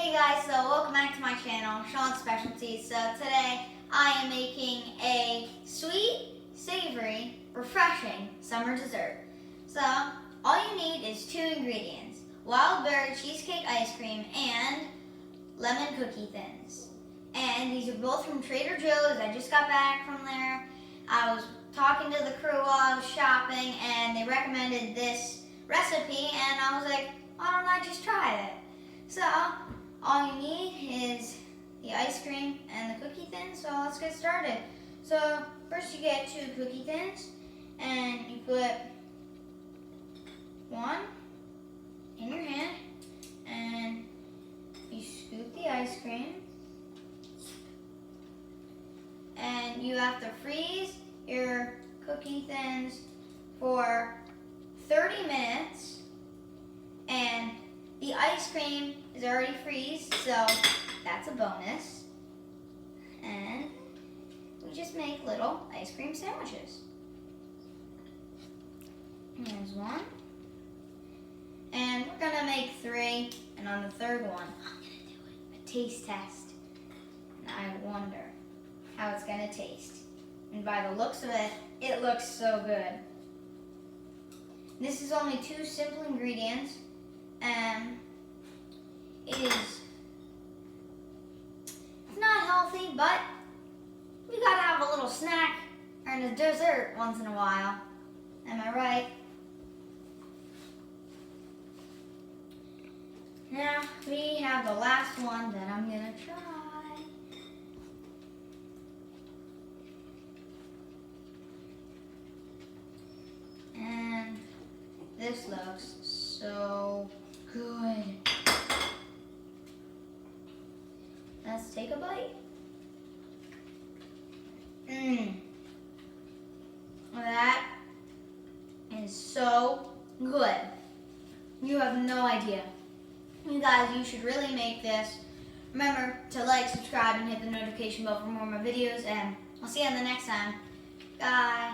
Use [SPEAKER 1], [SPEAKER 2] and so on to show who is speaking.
[SPEAKER 1] Hey guys, so welcome back to my channel, Sean's Specialties. So today I am making a sweet, savory, refreshing summer dessert. So all you need is 2 ingredients: Wildberry Cheesecake ice cream and lemon cookie thins. And these are both from Trader Joe's. I just got back from there. I was talking to the crew while I was shopping and they recommended this recipe and I was like, why don't I just try it? So all you need is the ice cream and the cookie thins, so let's get started. So first you get 2 cookie thins and you put one in your hand and you scoop the ice cream and you have to freeze your cookie thins for 30 minutes and the ice cream is already freezed, so that's a bonus. And we just make little ice cream sandwiches. Here's one. And we're gonna make 3, and on the third one, I'm gonna do a taste test. And I wonder how it's gonna taste. And by the looks of it, it looks so good. This is only 2 simple ingredients. It's not healthy, but we gotta have a little snack and a dessert once in a while. Am I right? Now we have the last one that I'm gonna try. And this looks so good. Let's take a bite. That is so good. You have no idea. You guys, you should really make this. Remember to like, subscribe, and hit the notification bell for more of my videos, and I'll see you on the next time. Bye.